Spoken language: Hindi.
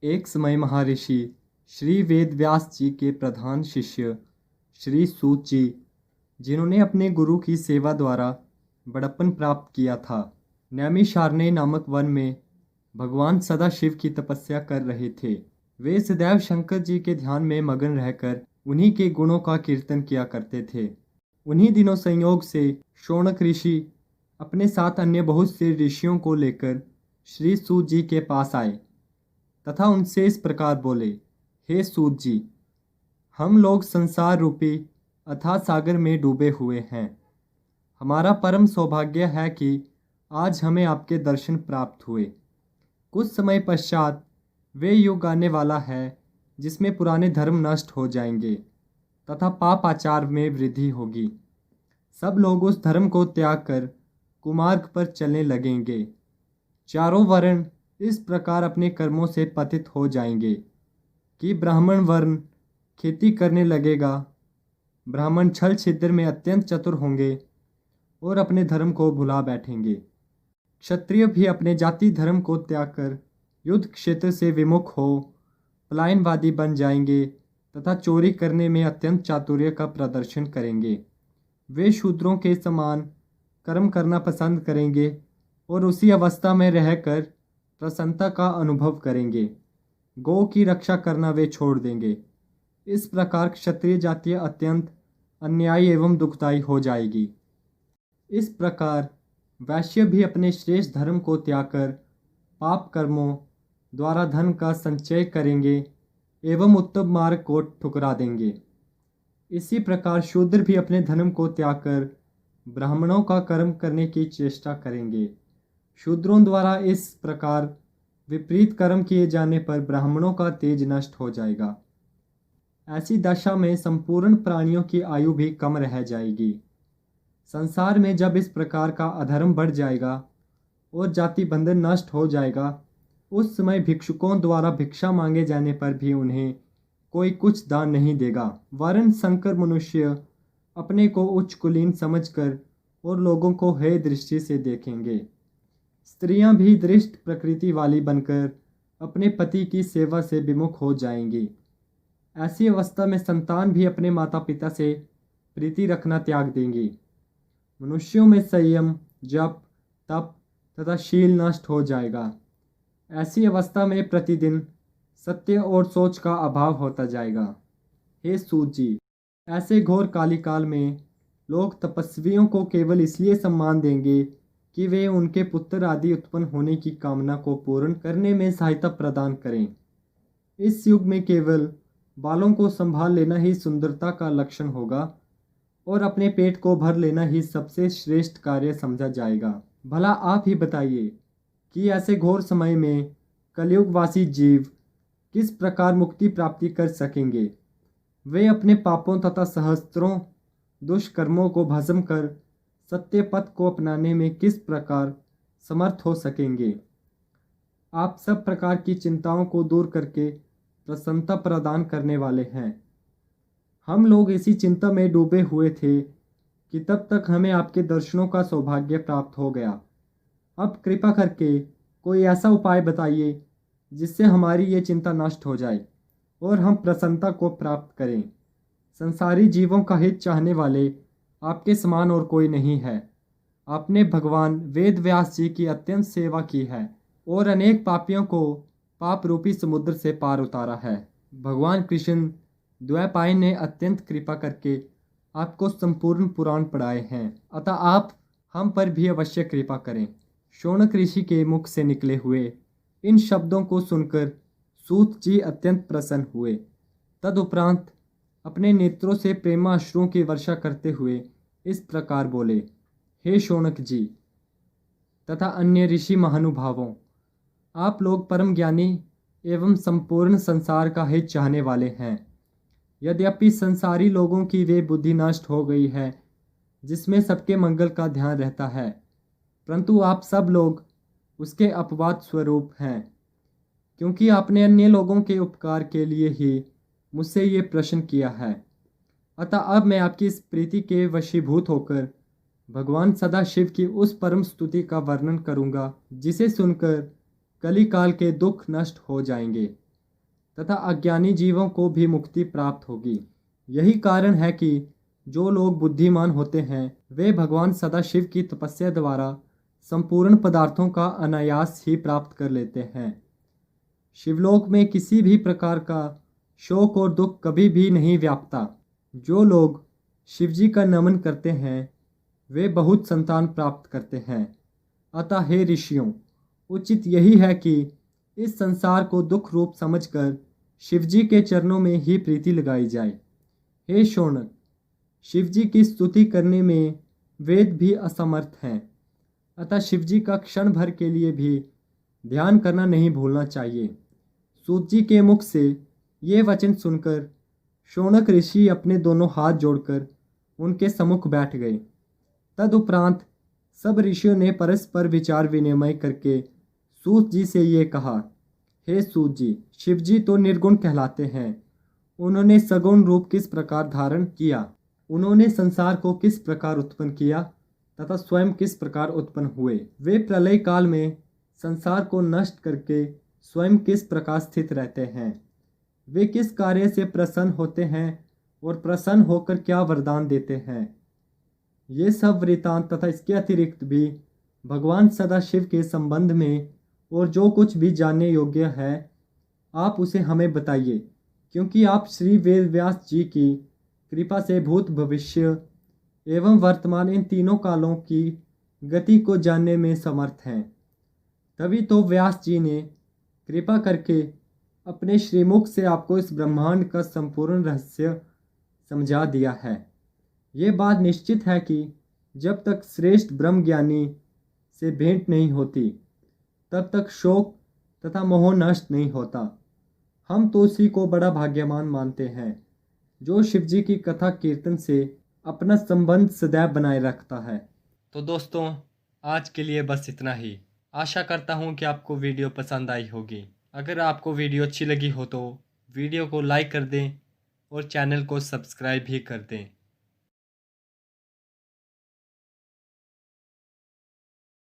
एक समय महर्षि श्री वेदव्यास जी के प्रधान शिष्य श्री सूत जी, जिन्होंने अपने गुरु की सेवा द्वारा बड़प्पन प्राप्त किया था, नैमिषारण्य नामक वन में भगवान सदाशिव की तपस्या कर रहे थे। वे सदैव शंकर जी के ध्यान में मगन रहकर उन्हीं के गुणों का कीर्तन किया करते थे। उन्हीं दिनों संयोग से शौनक ऋषि अपने साथ अन्य बहुत से ऋषियों को लेकर श्री सूत जी के पास आए तथा उनसे इस प्रकार बोले, हे सूत जी, हम लोग संसार रूपी अथाह सागर में डूबे हुए हैं। हमारा परम सौभाग्य है कि आज हमें आपके दर्शन प्राप्त हुए। कुछ समय पश्चात वे युग आने वाला है जिसमें पुराने धर्म नष्ट हो जाएंगे तथा पाप आचार में वृद्धि होगी। सब लोग उस धर्म को त्याग कर कुमार्ग पर चलने लगेंगे। चारों वर्ण इस प्रकार अपने कर्मों से पतित हो जाएंगे कि ब्राह्मण वर्ण खेती करने लगेगा, ब्राह्मण छल छिद्र में अत्यंत चतुर होंगे और अपने धर्म को भुला बैठेंगे। क्षत्रिय भी अपने जाति धर्म को त्याग कर युद्ध क्षेत्र से विमुख हो पलायनवादी बन जाएंगे तथा चोरी करने में अत्यंत चातुर्य का प्रदर्शन करेंगे। वे शूद्रों के समान कर्म करना पसंद करेंगे और उसी अवस्था में रहकर प्रसन्नता का अनुभव करेंगे। गौ की रक्षा करना वे छोड़ देंगे। इस प्रकार क्षत्रिय जाति अत्यंत अन्यायी एवं दुखदायी हो जाएगी। इस प्रकार वैश्य भी अपने श्रेष्ठ धर्म को त्याग कर पाप कर्मों द्वारा धन का संचय करेंगे एवं उत्तम मार्ग को ठुकरा देंगे। इसी प्रकार शूद्र भी अपने धर्म को त्याग कर ब्राह्मणों का कर्म करने की चेष्टा करेंगे। शूद्रों द्वारा इस प्रकार विपरीत कर्म किए जाने पर ब्राह्मणों का तेज नष्ट हो जाएगा। ऐसी दशा में संपूर्ण प्राणियों की आयु भी कम रह जाएगी। संसार में जब इस प्रकार का अधर्म बढ़ जाएगा और जाति बंधन नष्ट हो जाएगा, उस समय भिक्षुकों द्वारा भिक्षा मांगे जाने पर भी उन्हें कोई कुछ दान नहीं देगा, वरन संकर मनुष्य अपने को उच्च कुलीन समझकर और लोगों को हेय दृष्टि से देखेंगे। स्त्रियां भी दृष्ट प्रकृति वाली बनकर अपने पति की सेवा से विमुख हो जाएंगी। ऐसी अवस्था में संतान भी अपने माता पिता से प्रीति रखना त्याग देंगी। मनुष्यों में संयम, जप, तप तथा शील नष्ट हो जाएगा। ऐसी अवस्था में प्रतिदिन सत्य और सोच का अभाव होता जाएगा। हे सूत जी, ऐसे घोर कालिकाल में लोग तपस्वियों को केवल इसलिए सम्मान देंगे कि वे उनके पुत्र आदि उत्पन्न होने की कामना को पूर्ण करने में सहायता प्रदान करें। इस युग में केवल बालों को संभाल लेना ही सुंदरता का लक्षण होगा और अपने पेट को भर लेना ही सबसे श्रेष्ठ कार्य समझा जाएगा। भला आप ही बताइए कि ऐसे घोर समय में कलयुगवासी जीव किस प्रकार मुक्ति प्राप्ति कर सकेंगे। वे अपने पापों तथा सहस्त्रों दुष्कर्मों को भस्म कर सत्य पथ को अपनाने में किस प्रकार समर्थ हो सकेंगे। आप सब प्रकार की चिंताओं को दूर करके प्रसन्नता प्रदान करने वाले हैं। हम लोग इसी चिंता में डूबे हुए थे कि तब तक हमें आपके दर्शनों का सौभाग्य प्राप्त हो गया। अब कृपा करके कोई ऐसा उपाय बताइए जिससे हमारी ये चिंता नष्ट हो जाए और हम प्रसन्नता को प्राप्त करें। संसारी जीवों का हित चाहने वाले आपके समान और कोई नहीं है। आपने भगवान वेद व्यास जी की अत्यंत सेवा की है और अनेक पापियों को पाप रूपी समुद्र से पार उतारा है। भगवान कृष्ण द्वैपायन ने अत्यंत कृपा करके आपको संपूर्ण पुराण पढ़ाए हैं, अतः आप हम पर भी अवश्य कृपा करें। शौनक ऋषि के मुख से निकले हुए इन शब्दों को सुनकर सूत जी अत्यंत प्रसन्न हुए। तदुपरांत अपने नेत्रों से प्रेमाश्रुओं की वर्षा करते हुए इस प्रकार बोले, हे शौनक जी तथा अन्य ऋषि महानुभावों, आप लोग परम ज्ञानी एवं संपूर्ण संसार का हित चाहने वाले हैं। यद्यपि संसारी लोगों की वे बुद्धि नष्ट हो गई है जिसमें सबके मंगल का ध्यान रहता है, परंतु आप सब लोग उसके अपवाद स्वरूप हैं, क्योंकि आपने अन्य लोगों के उपकार के लिए ही मुझसे ये प्रश्न किया है। अतः अब मैं आपकी इस प्रीति के वशीभूत होकर भगवान सदाशिव की उस परम स्तुति का वर्णन करूंगा जिसे सुनकर कलिकाल के दुख नष्ट हो जाएंगे। तथा अज्ञानी जीवों को भी मुक्ति प्राप्त होगी। यही कारण है कि जो लोग बुद्धिमान होते हैं वे भगवान सदाशिव की तपस्या द्वारा संपूर्ण पदार्थों का अनायास ही प्राप्त कर लेते हैं। शिवलोक में किसी भी प्रकार का शोक और दुख कभी भी नहीं व्यापता। जो लोग शिवजी का नमन करते हैं वे बहुत संतान प्राप्त करते हैं। अतः हे ऋषियों, उचित यही है कि इस संसार को दुख रूप समझकर शिवजी के चरणों में ही प्रीति लगाई जाए। हे शौनक, शिवजी की स्तुति करने में वेद भी असमर्थ हैं। अतः शिवजी का क्षण भर के लिए भी ध्यान करना नहीं भूलना चाहिए। सूत जी के मुख से ये वचन सुनकर शौनक ऋषि अपने दोनों हाथ जोड़कर उनके सम्मुख बैठ गए। तदुपरांत सब ऋषियों ने परस्पर विचार विनिमय करके सूत जी से ये कहा, हे सूत जी, शिवजी तो निर्गुण कहलाते हैं। उन्होंने सगुण रूप किस प्रकार धारण किया, उन्होंने संसार को किस प्रकार उत्पन्न किया तथा स्वयं किस प्रकार उत्पन्न हुए, वे प्रलय काल में संसार को नष्ट करके स्वयं किस प्रकार स्थित रहते हैं, वे किस कार्य से प्रसन्न होते हैं और प्रसन्न होकर क्या वरदान देते हैं। ये सब वृतांत तथा इसके अतिरिक्त भी भगवान सदाशिव के संबंध में और जो कुछ भी जानने योग्य है आप उसे हमें बताइए, क्योंकि आप श्री वेद व्यास जी की कृपा से भूत भविष्य एवं वर्तमान इन तीनों कालों की गति को जानने में समर्थ हैं। तभी तो व्यास जी ने कृपा करके अपने श्रीमुख से आपको इस ब्रह्मांड का संपूर्ण रहस्य समझा दिया है। ये बात निश्चित है कि जब तक श्रेष्ठ ब्रह्म ज्ञानी से भेंट नहीं होती तब तक शोक तथा मोह नष्ट नहीं होता। हम तो उसी को बड़ा भाग्यवान मानते हैं जो शिवजी की कथा कीर्तन से अपना संबंध सदैव बनाए रखता है। तो दोस्तों, आज के लिए बस इतना ही। आशा करता हूँ कि आपको वीडियो पसंद आई होगी। अगर आपको वीडियो अच्छी लगी हो तो वीडियो को लाइक कर दें और चैनल को सब्सक्राइब भी कर दें।